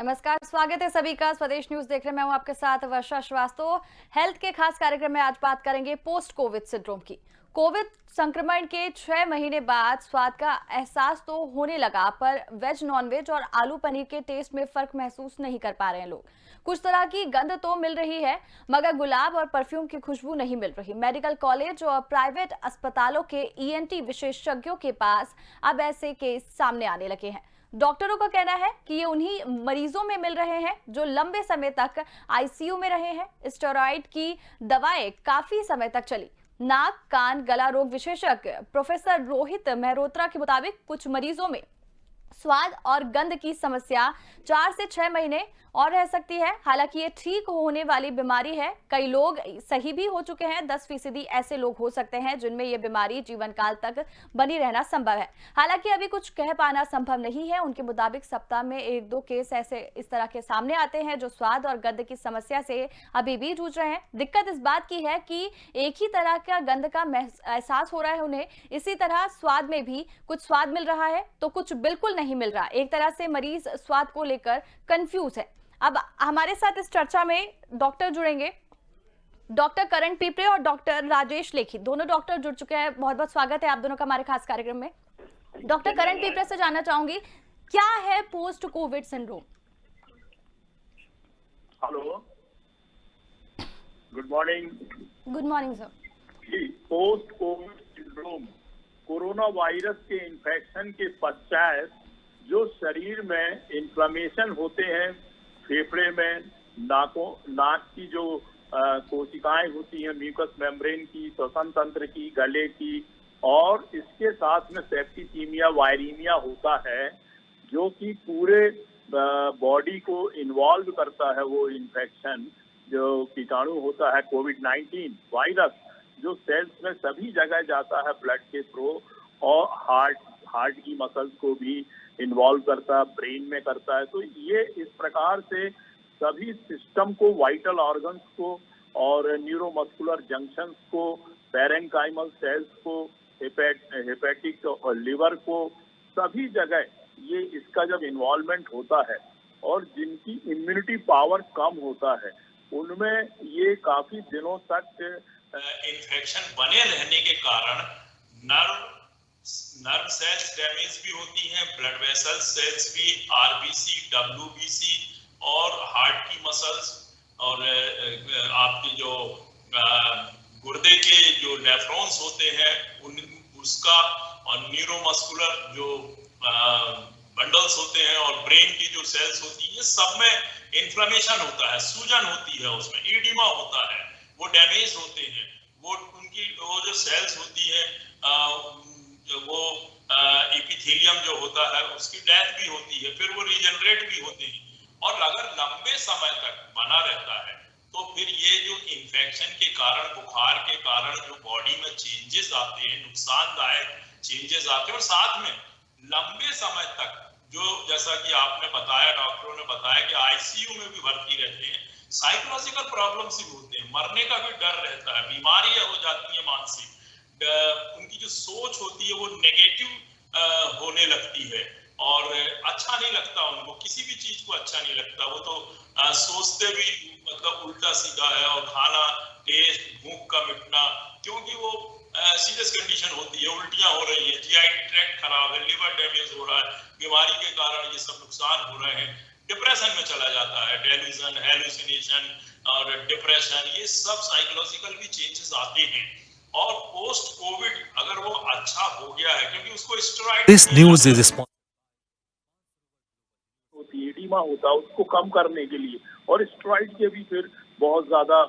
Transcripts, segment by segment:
नमस्कार, स्वागत है सभी का स्वदेश न्यूज देख रहे हैं। मैं हूं आपके साथ वर्षा श्रीवास्तव। हेल्थ के खास कार्यक्रम में आज बात करेंगे पोस्ट कोविड सिंड्रोम की। कोविड संक्रमण के 6 महीने बाद स्वाद का एहसास तो होने लगा, पर वेज नॉनवेज और आलू पनीर के टेस्ट में फर्क महसूस नहीं कर पा रहे हैं लोग। कुछ तरह की गंध तो मिल रही है, मगर गुलाब और परफ्यूम की खुशबू नहीं मिल रही। मेडिकल कॉलेज और प्राइवेट अस्पतालों के ईएनटी विशेषज्ञों के पास अब ऐसे केस सामने आने लगे हैं। डॉक्टरों का कहना है कि ये उन्हीं मरीजों में मिल रहे हैं जो लंबे समय तक आईसीयू में रहे हैं। स्टेरॉइड की दवाएं काफी समय तक चली। नाक कान गला रोग विशेषज्ञ प्रोफेसर रोहित मेहरोत्रा के मुताबिक कुछ मरीजों में स्वाद और गंध की समस्या 4 से 6 महीने और रह सकती है। हालांकि ये ठीक होने वाली बीमारी है। कई लोग सही भी हो चुके हैं। 10% ऐसे लोग हो सकते हैं जिनमें यह बीमारी जीवन काल तक बनी रहना संभव है। हालांकि अभी कुछ कह पाना संभव नहीं है। उनके मुताबिक सप्ताह में 1-2 केस ऐसे इस तरह के सामने आते हैं जो स्वाद और गंध की समस्या से अभी भी जूझ रहे हैं। दिक्कत इस बात की है कि एक ही तरह का गंध का एहसास हो रहा है उन्हें। इसी तरह स्वाद में भी कुछ स्वाद मिल रहा है तो कुछ बिल्कुल नहीं मिल रहा। एक तरह से मरीज स्वाद को लेकर कंफ्यूज है। अब हमारे साथ इस चर्चा में डॉक्टर जुड़ेंगे, डॉक्टर करण पिपरे और डॉक्टर राजेश लेखी। दोनों डॉक्टर जुड़ चुके हैं। बहुत बहुत स्वागत है आप दोनों का हमारे खास कार्यक्रम में। डॉक्टर करण पिपरे से जानना चाहूंगी, क्या है post Covid syndrome? Hello, good morning. Good morning sir. Post Covid syndrome corona virus के इन्फेक्शन के पश्चात जो शरीर में इन्फ्लेमेशन होते हैं, फेफड़े में, नाक की जो कोशिकाएं होती हैं, म्यूकस मेम्ब्रेन की, श्वसन तंत्र की, गले की, और इसके साथ में सेप्टिसीमिया वायरीमिया होता है जो कि पूरे बॉडी को इन्वॉल्व करता है। वो इन्फेक्शन जो कीटाणु होता है कोविड-19 वायरस, जो सेल्स में सभी जगह जाता है, ब्लड के थ्रू, और हार्ट की मसल्स को भी इन्वॉल्व करता है, ब्रेन में करता है। तो ये इस प्रकार से सभी सिस्टम को, वाइटल ऑर्गन्स को और न्यूरोमस्कुलर जंक्शंस को, पैरेन्काइमल सेल्स को, हेपेटिक और लिवर को, सभी जगह ये इसका जब इन्वॉल्वमेंट होता है, और जिनकी इम्यूनिटी पावर कम होता है उनमें ये काफी दिनों तक इन्फेक्शन बने रहने के कारण नर्व सेल्स डैमेज भी होती हैं, ब्लड वेसल सेल्स भी, आरबीसी, डब्ल्यूबीसी और हार्ट की मसल्स और आपके जो गुर्दे के जो नेफ्रॉन्स होते हैं उसका, और न्यूरोमस्कुलर जो बंडल्स होते हैं, और ब्रेन की जो सेल्स होती है, ये सब में इन्फ्लेमेशन होता है, सूजन होती है, उसमें एडिमा होता है, वो डैमेज होते हैं, वो जो सेल्स होती है, वो एपिथेलियम जो होता है उसकी डेथ भी होती है, फिर वो रीजनरेट भी होते हैं। और अगर लंबे समय तक बना रहता है तो फिर ये जो इन्फेक्शन के कारण, बुखार के कारण जो बॉडी में चेंजेस आते हैं, नुकसानदायक चेंजेस आते हैं, और साथ में लंबे समय तक जो, जैसा कि आपने बताया, डॉक्टरों ने बताया कि आईसीयू में भी भर्ती रहते हैं, साइकोलॉजिकल प्रॉब्लम्स भी होते हैं, मरने का भी डर रहता है, बीमारियां हो जाती है मानसिक, उनकी जो सोच होती है वो नेगेटिव होने लगती है, और अच्छा नहीं लगता उनको, किसी भी चीज को अच्छा नहीं लगता। वो तो सोचते भी मतलब उल्टा सीधा है, और खाना, टेस्ट, भूख का मिटना, क्योंकि वो सीरियस कंडीशन होती है, उल्टियां हो रही है, जीआई ट्रैक्ट खराब है, लिवर डैमेज हो रहा है, बीमारी के कारण ये सब नुकसान हो रहे हैं, डिप्रेशन में चला जाता है, डेल्यूजन, हेलुसिनेशन और डिप्रेशन, ये सब साइकोलॉजिकल भी चेंजेस आते हैं। और पोस्ट कोविड अगर वो अच्छा हो गया है, क्योंकि उसको steroid, this news is oedema होता है, उसको कम करने के लिए, और स्टेरॉइड के भी फिर बहुत ज्यादा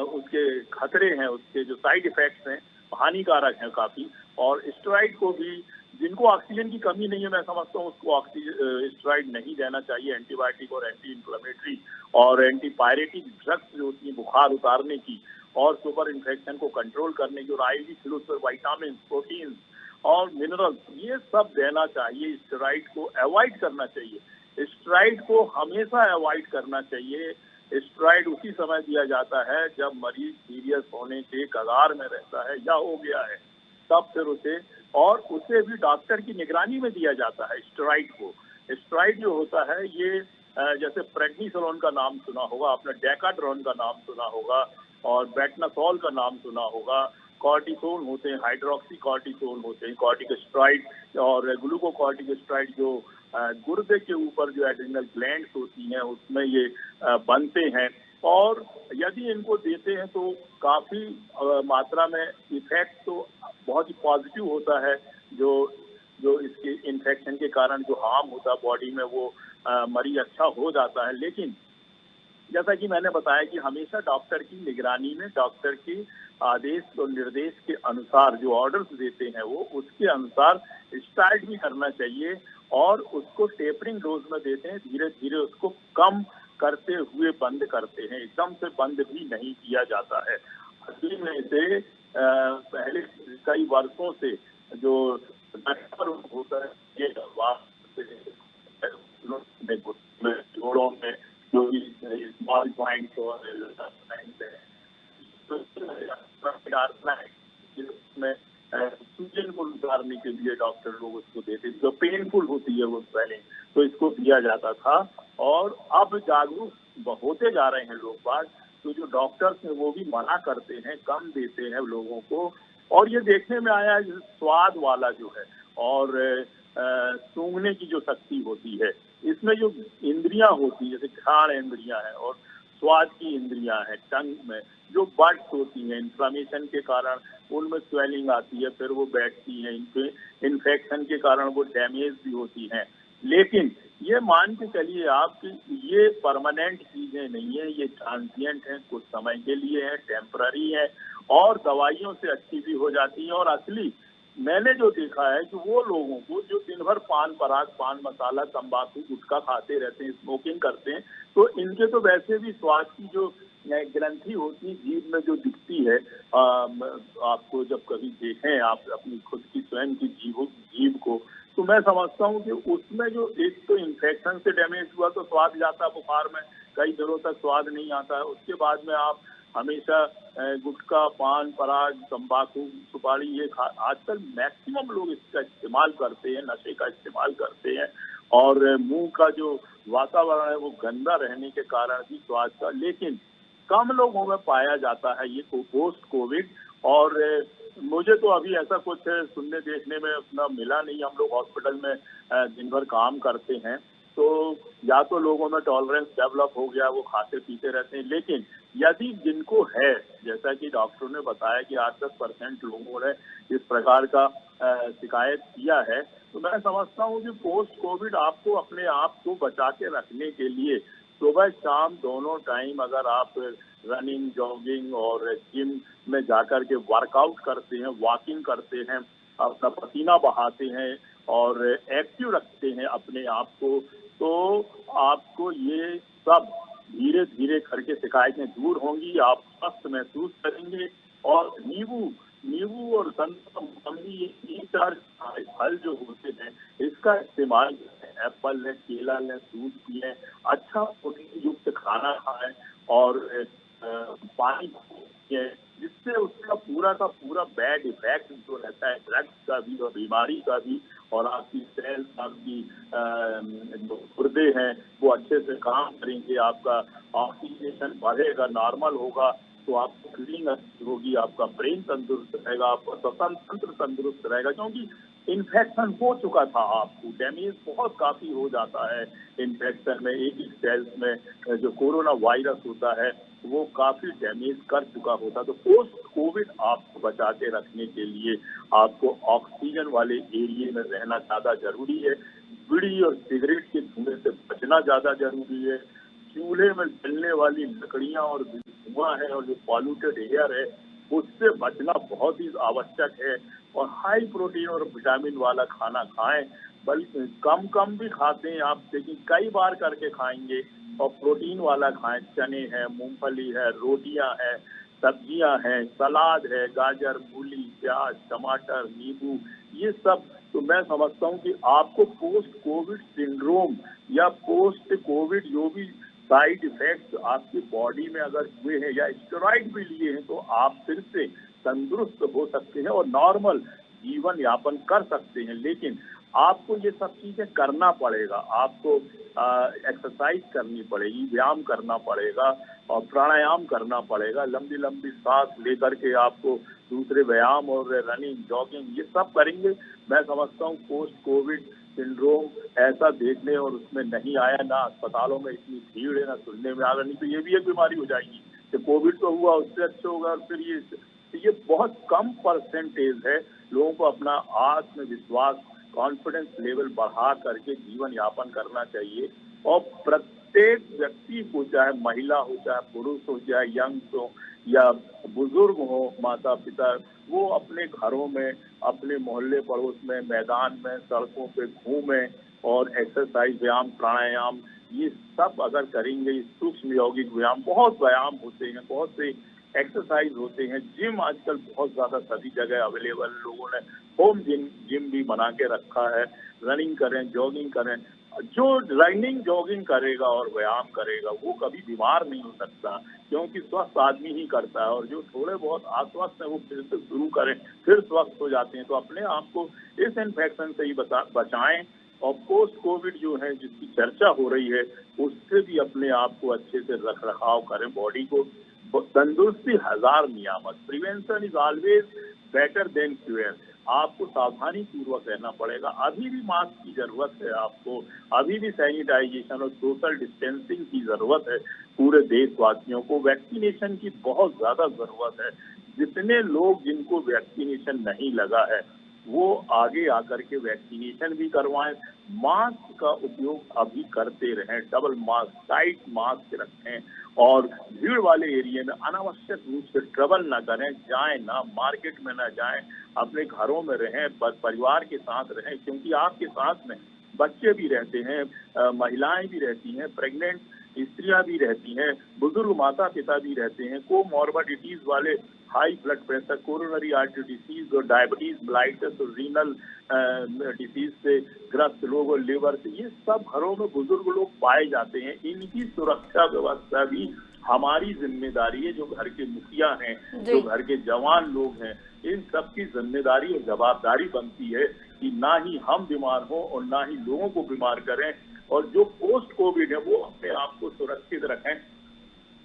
उसके खतरे हैं, उसके जो साइड इफेक्ट्स हैं हानिकारक हैं काफी। और स्टेरॉइड को भी, जिनको ऑक्सीजन की कमी नहीं है, मैं समझता हूँ उसको स्टेरॉइड नहीं देना चाहिए। एंटीबायोटिक और एंटी इन्फ्लेमेटरी और एंटीपायरेटिक ड्रग्स जो होती है बुखार उतारने की और सुपर इन्फेक्शन को कंट्रोल करने की, और आईवी फ्लूइड्स, विटामिन, प्रोटीन और मिनरल्स, ये सब देना चाहिए। स्टेरॉइड को अवॉइड करना चाहिए, स्टेरॉइड को हमेशा अवॉइड करना चाहिए। स्टेरॉइड उसी समय दिया जाता है जब मरीज सीरियस होने के कगार में रहता है या हो गया है, तब फिर उसे, और उसे भी डॉक्टर की निगरानी में दिया जाता है स्टेरॉइड को। स्टेरॉइड जो होता है ये जैसे प्रेडनिसोलोन का नाम सुना होगा आपने, डेकाड्रोन का नाम सुना होगा और बेटनासोल का नाम सुना होगा। कॉर्टिसोन होते हैं, हाइड्रोक्सी कॉर्टिसोन होते हैं, कॉर्टिकोस्टेरॉइड और ग्लूकोकॉर्टिकोस्टेरॉइड जो गुर्दे के ऊपर जो एड्रिनल ग्लैंड्स होती हैं उसमें ये बनते हैं। और यदि इनको देते हैं तो काफी मात्रा में इफेक्ट तो बहुत ही पॉजिटिव होता है। जो जो इसके इन्फेक्शन के कारण जो हार्म होता है बॉडी में वो मरीज अच्छा हो जाता है। लेकिन जैसा कि मैंने बताया कि हमेशा डॉक्टर की निगरानी में, डॉक्टर के आदेश और निर्देश के अनुसार जो ऑर्डर्स देते हैं वो उसके अनुसार स्टार्ट भी करना चाहिए और उसको टेपरिंग डोज में देते हैं, धीरे धीरे उसको कम करते हुए बंद करते हैं, एकदम से बंद भी नहीं किया जाता है। असली में से पहले कई वर्षों से जो होता है ये जोड़ों में जो भी स्मॉल पॉइंट्स और जिसमें सूजन को उतारने के लिए डॉक्टर लोग उसको देते हैं, जो पेनफुल होती है वो स्वेलिंग, तो इसको दिया जाता था। और अब जागरूक होते जा रहे हैं लोग बाग, तो जो डॉक्टर्स हैं वो भी मना करते हैं, कम देते हैं लोगों को। और ये देखने में आया है स्वाद वाला जो है और सूंघने की जो शक्ति होती है, इसमें जो इंद्रियां होती है, जैसे घ्राण इंद्रियां हैं और स्वाद की इंद्रियां हैं, टंग में जो बर्ड्स होती हैं, इन्फ्लामेशन के कारण उनमें स्वेलिंग आती है, फिर वो बैठती हैं, इनके इन्फेक्शन के कारण वो डैमेज भी होती हैं। लेकिन ये मान के चलिए आप कि ये परमानेंट चीजें नहीं है, ये ट्रांजिएंट है, कुछ समय के लिए है, टेम्पररी है और दवाइयों से अच्छी भी हो जाती है। और असली मैंने जो देखा है कि वो लोगों को जो दिन भर पान पराग, पान मसाला, तंबाकू, गुटखा खाते रहते हैं, स्मोकिंग करते हैं, तो इनके तो वैसे भी स्वाद की जो ग्रंथि होती है जीभ में जो दिखती है, आपको जब कभी देखें आप अपनी खुद की स्वयं की जीभ को, तो मैं समझता हूँ कि उसमें जो एक तो इन्फेक्शन से डैमेज हुआ तो स्वाद जाता है, बुखार में कई दिनों तक स्वाद नहीं आता है। उसके बाद में आप हमेशा गुटखा, पान पराग, तंबाकू, सुपारी ये आजकल मैक्सिमम लोग इसका इस्तेमाल करते हैं, नशे का इस्तेमाल करते हैं और मुंह का जो वातावरण है वो गंदा रहने के कारण भी स्वाद का, लेकिन कम लोगों में पाया जाता है ये पोस्ट कोविड। और मुझे तो अभी ऐसा कुछ सुनने देखने में अपना मिला नहीं। हम लोग हॉस्पिटल में दिन भर काम करते हैं, तो या तो लोगों में टॉलरेंस डेवलप हो गया, वो खाते पीते रहते हैं। लेकिन यदि जिनको है, जैसा कि डॉक्टरों ने बताया कि 8-10% लोगों ने इस प्रकार का शिकायत किया है, तो मैं समझता हूँ कि पोस्ट कोविड आपको अपने आप को बचा के रखने के लिए सुबह शाम दोनों टाइम अगर आप रनिंग, जॉगिंग और जिम में जाकर के वर्कआउट करते हैं, वॉकिंग करते हैं, अपना पसीना बहाते हैं और एक्टिव रखते हैं अपने आप को, तो आपको ये सब धीरे धीरे करके शिकायतें दूर होंगी, आप स्वस्थ महसूस करेंगे। और नींबू और संतरा, मौसम्बी, ये 3-4 फल जो होते हैं इसका इस्तेमाल, एप्पल है, केला है, दूध पिए, अच्छा प्रोटीन युक्त खाना खाएं और पानी पिए, जिससे उसका पूरा का पूरा बैड इफेक्ट जो रहता है ड्रग्स का भी और बीमारी का भी, और आपकी सेल्स, आपकी जो गुर्दे हैं वो अच्छे से काम करेंगे, आपका ऑक्सीजन बढ़ेगा, नॉर्मल होगा, तो आपकी फीलिंग अच्छी होगी, आपका ब्रेन तंदुरुस्त रहेगा, आपका श्वसन तंत्र तंदुरुस्त रहेगा। क्योंकि इन्फेक्शन हो चुका था, आपको डैमेज बहुत काफी हो जाता है इन्फेक्शन में। एक सेल्स में जो कोरोना वायरस होता है वो काफी डैमेज कर चुका होता। तो पोस्ट कोविड आपको बचा के रखने के लिए आपको ऑक्सीजन वाले एरिया में रहना ज्यादा जरूरी है, बीड़ी और सिगरेट के धुएं से बचना ज्यादा जरूरी है, चूल्हे में जलने वाली लकड़ियां और धुआं है और जो पॉल्यूटेड एयर है उससे बचना बहुत ही आवश्यक है। और हाई प्रोटीन और विटामिन वाला खाना खाएं, बल्कि कम भी खाते हैं आप, लेकिन कई बार करके खाएंगे और प्रोटीन वाला खाएं। चने हैं, मूंगफली है, रोटियां हैं, सब्जियां हैं, सलाद है, गाजर, मूली, प्याज, टमाटर, नींबू, ये सब। तो मैं समझता हूं कि आपको पोस्ट कोविड सिंड्रोम या पोस्ट कोविड जो भी साइड इफेक्ट्स आपकी बॉडी में अगर हुए हैं या स्टेरॉइड भी लिए हैं, तो आप फिर से तंदुरुस्त हो सकते हैं और नॉर्मल जीवन यापन कर सकते हैं। लेकिन आपको ये सब चीजें करना पड़ेगा, आपको एक्सरसाइज करनी पड़ेगी, व्यायाम करना पड़ेगा और प्राणायाम करना पड़ेगा, लंबी लंबी सांस लेकर के आपको दूसरे व्यायाम और रनिंग, जॉगिंग ये सब करेंगे। मैं समझता हूँ पोस्ट कोविड सिंड्रोम ऐसा देखने और उसमें नहीं आया, ना अस्पतालों में इतनी भीड़ है, ना सुनने में आ रहा, नहीं तो ये भी एक बीमारी हो जाएगी कि कोविड तो हुआ उससे अच्छे होगा। और फिर ये बहुत कम परसेंटेज है, लोगों को अपना आत्मविश्वास कॉन्फिडेंस लेवल बढ़ा करके जीवन यापन करना चाहिए। और प्रत्येक व्यक्ति को, चाहे महिला हो, चाहे पुरुष हो, चाहे यंग हो या बुजुर्ग हो, माता पिता, वो अपने घरों में, अपने मोहल्ले पड़ोस में, मैदान में, सड़कों पे घूमें और एक्सरसाइज, व्यायाम, प्राणायाम ये सब अगर करेंगे, सूक्ष्म यौगिक व्यायाम, बहुत व्यायाम होते हैं, बहुत से एक्सरसाइज होते हैं, जिम आजकल बहुत ज्यादा सभी जगह अवेलेबल, लोगों ने होम जिम भी बना के रखा है। रनिंग करें, जॉगिंग करें। जो रनिंग जॉगिंग करेगा और व्यायाम करेगा वो कभी बीमार नहीं हो सकता, क्योंकि स्वस्थ आदमी ही करता है। और जो थोड़े बहुत अस्वस्थ है वो फिर से शुरू करें, फिर स्वस्थ हो जाते हैं। तो अपने आप को इस इन्फेक्शन से ही बचाएं। और पोस्ट कोविड जो है जिसकी चर्चा हो रही है उससे भी अपने आप को अच्छे से रख रखाव करें, बॉडी को। तंदुरुस्ती हजार नियामत, prevention is always better than cure. आपको सावधानी पूर्वक रहना पड़ेगा। अभी भी मास्क की जरूरत है आपको, अभी भी सैनिटाइजेशन और सोशल डिस्टेंसिंग की जरूरत है पूरे देशवासियों को। वैक्सीनेशन की बहुत ज्यादा जरूरत है। जितने लोग जिनको वैक्सीनेशन नहीं लगा है वो आगे आकर के वैक्सीनेशन भी करवाएं। मास्क का उपयोग अभी करते रहें, डबल मास्क, टाइट मास्क रखें और भीड़ वाले एरिया में अनावश्यक रूप से ट्रेवल ना करें, जाएं ना, मार्केट में ना जाएं, अपने घरों में रहें, परिवार के साथ रहें, क्योंकि आपके साथ में बच्चे भी रहते हैं, महिलाएं भी रहती हैं, प्रेग्नेंट स्त्रियां भी रहती हैं, बुजुर्ग माता पिता भी रहते हैं, कोमॉर्बिडिटीज वाले, high blood pressure, coronary artery disease और डायबिटीज, ब्लाइटिस और रीनल डिसीज से ग्रस्त लोग और लिवर से, ये सब घरों में बुजुर्ग लोग पाए जाते हैं। इनकी सुरक्षा व्यवस्था भी हमारी जिम्मेदारी है। जो घर के मुखिया हैं, जो घर के जवान लोग हैं, इन सब की जिम्मेदारी और जवाबदारी बनती है कि ना ही हम बीमार हों और ना ही लोगों को बीमार करें। और जो पोस्ट कोविड है वो अपने आप को सुरक्षित रखें,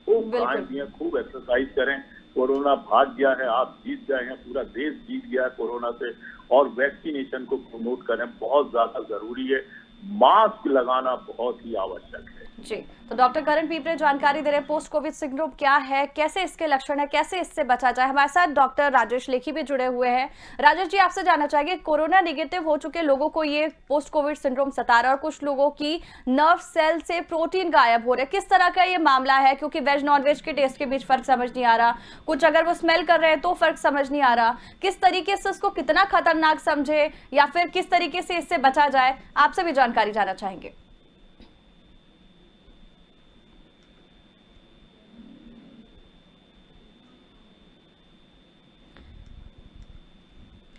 खूब खाएं पिएं, खूब एक्सरसाइज करें। कोरोना भाग गया है, आप जीत गए हैं, पूरा देश जीत गया है कोरोना से। और वैक्सीनेशन को प्रमोट करें, बहुत ज्यादा जरूरी है। मास्क लगाना बहुत ही आवश्यक है। जी, तो डॉक्टर करण पीपरे जानकारी दे रहे हैं पोस्ट कोविड सिंड्रोम क्या है, कैसे इसके लक्षण है, कैसे इससे बचा जाए। हमारे साथ डॉक्टर राजेश लेखी भी जुड़े हुए हैं। राजेश जी, आपसे जानना चाहेंगे, कोरोना नेगेटिव हो चुके लोगों को ये पोस्ट कोविड सिंड्रोम सता रहा है और कुछ लोगों की नर्व सेल से प्रोटीन गायब हो रहे हैं, किस तरह का ये मामला है? क्योंकि वेज नॉन वेज के टेस्ट के बीच फर्क समझ नहीं आ रहा, कुछ अगर वो स्मेल कर रहे हैं तो फर्क समझ नहीं आ रहा, किस तरीके से उसको कितना खतरनाक समझे या फिर किस तरीके से इससे बचा जाए, आपसे भी जानकारी जानना चाहेंगे।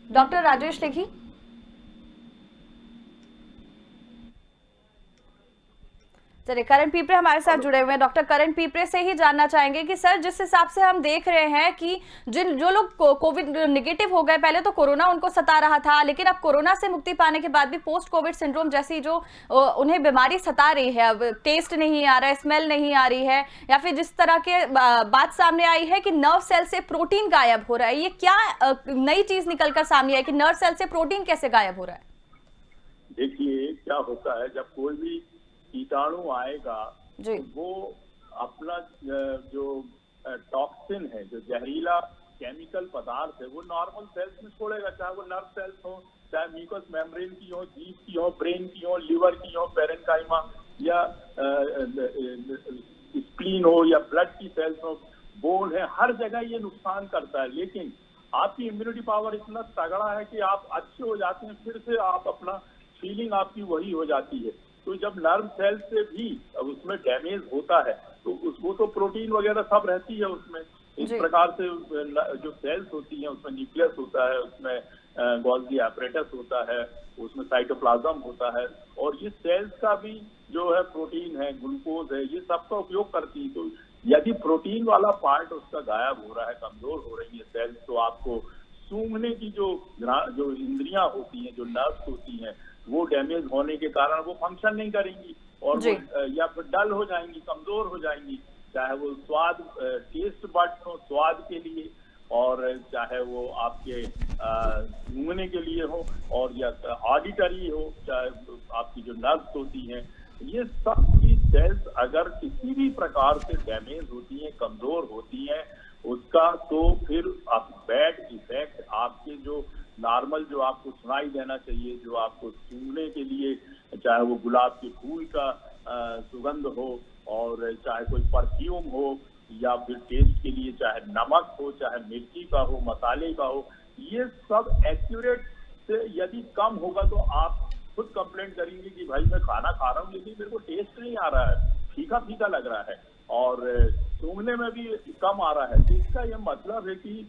डॉक्टर राजेश लेखी, चलिए करण पीपरे हमारे साथ जुड़े हुए हैं। डॉक्टर करण पीपरे से ही जानना चाहेंगे कि सर, जिस हिसाब से हम देख रहे हैं कि जो लोग कोविड नेगेटिव हो गए, पहले तो कोरोना उनको सता रहा था, लेकिन अब कोरोना से मुक्ति पाने के बाद भी पोस्ट कोविड सिंड्रोम जैसी जो उन्हें बीमारी सता रही है, अब टेस्ट नहीं आ रहा है, स्मेल नहीं आ रही है, या फिर जिस तरह के बात सामने आई है कि नर्व सेल से प्रोटीन गायब हो रहा है, ये क्या नई चीज निकलकर सामने आई कि नर्व सेल से प्रोटीन कैसे गायब हो रहा है? देखिए क्या होता है, जब कोई भी कीटाणु आएगा जी, वो अपना जो टॉक्सिन है, जो जहरीला केमिकल पदार्थ है, वो नॉर्मल सेल्स में छोड़ेगा, चाहे वो नर्व सेल्स हो, चाहे म्यूकस मेम्ब्रेन की हो, जीभ की हो, ब्रेन की हो, लिवर की हो, पेरेन्काइमा या स्प्लीन हो या ब्लड की सेल्स हो, बोन है, हर जगह ये नुकसान करता है। लेकिन आपकी इम्यूनिटी पावर इतना तगड़ा है कि आप अच्छे हो जाते हैं, फिर से आप अपना फीलिंग आपकी वही हो जाती है। तो जब नर्व सेल से भी अब उसमें डैमेज होता है तो उसको तो प्रोटीन वगैरह सब रहती है उसमें। इस प्रकार से जो सेल्स होती हैं उसमें न्यूक्लियस होता है, उसमें गोल्गी एपरेटस होता है, उसमें साइटोप्लाज्म होता है, और ये सेल्स का भी जो है प्रोटीन है, ग्लूकोज है, ये सब का उपयोग करती है। तो यदि प्रोटीन वाला पार्ट उसका गायब हो रहा है, कमजोर हो रही है सेल्स, तो आपको सूंघने की जो इंद्रियां होती हैं, जो नर्व्स होती हैं, वो डैमेज होने के कारण वो फंक्शन नहीं करेंगी और जी। वो या फिर डल हो जाएंगी, कमजोर हो जाएंगी, चाहे वो स्वाद टेस्ट बड्स हो स्वाद के लिए और चाहे वो आपके सूंघने के लिए हो और या ऑडिटरी हो, चाहे आपकी जो नर्व्स होती हैं, ये सब की सेल्स अगर किसी भी प्रकार से डैमेज होती हैं, कमजोर होती हैं, उसका तो फिर बैड इफेक्ट आपके जो नॉर्मल जो आपको सुनाई देना चाहिए, जो आपको सूंघने के लिए, चाहे वो गुलाब के फूल का सुगंध हो और चाहे कोई परफ्यूम हो या फिर टेस्ट के लिए चाहे नमक हो, चाहे मिर्ची का हो, मसाले का हो, ये सब एक्यूरेट से यदि कम होगा तो आप खुद कंप्लेंट करेंगे कि भाई मैं खाना खा रहा हूँ लेकिन मेरे को टेस्ट नहीं आ रहा है, फीका फीका लग रहा है और सूंघने में भी कम आ रहा है। तो इसका यह मतलब है कि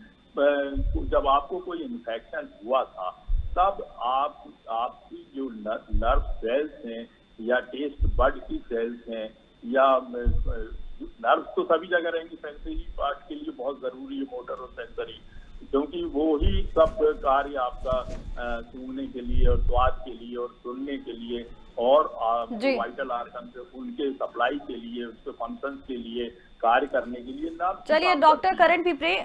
जब आपको कोई इन्फेक्शन हुआ था तब आपकी जो नर्व सेल्स हैं या टेस्ट बड की सेल्स हैं या नर्व तो सभी जगह रहेंगी, सेंसरी पार्ट के लिए बहुत जरूरी है मोटर और सेंसरी, क्योंकि वो ही सब कार्य आपका सूंघने के लिए और स्वाद के लिए और सुनने के लिए और वाइटल आर्गन से उनके सप्लाई के लिए, उसके फंक्शंस के लिए, कार्य करने के लिए नर्व। चलिए डॉक्टर करण पिपरे,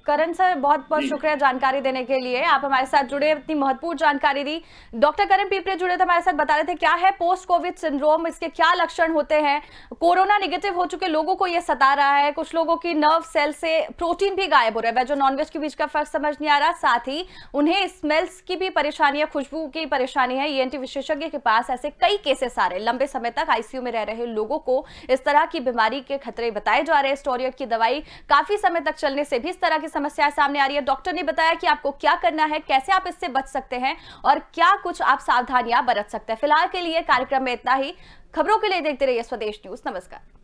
करण सर बहुत बहुत शुक्रिया जानकारी देने के लिए, आप हमारे साथ जुड़े, इतनी महत्वपूर्ण जानकारी दी। डॉक्टर करण पिपरे जुड़े थे हमारे साथ, बता रहे थे क्या है पोस्ट कोविड सिंड्रोम, इसके क्या लक्षण होते हैं। कोरोना नेगेटिव हो चुके लोगों को ये सता रहा है, कुछ लोगों की नर्व सेल से प्रोटीन भी गायब हो रहा है, वेज और नॉनवेज के बीच का फर्क समझ नहीं आ रहा, साथ ही उन्हें स्मेल्स की भी परेशानी है, खुशबू की परेशानी है। ENT विशेषज्ञ के पास ऐसे कई केसेस आ रहे, लंबे समय तक ICU में रह रहे लोगों को इस तरह की बीमारी के खतरे बताए जा रहे हैं। स्टेरॉयड की दवाई काफी समय तक चलने से भी इस तरह की समस्या सामने आ रही है। डॉक्टर ने बताया कि आपको क्या करना है, कैसे आप इससे बच सकते हैं और क्या कुछ आप सावधानियां बरत सकते हैं। फिलहाल के लिए कार्यक्रम में इतना ही। खबरों के लिए देखते रहिए स्वदेश न्यूज। नमस्कार।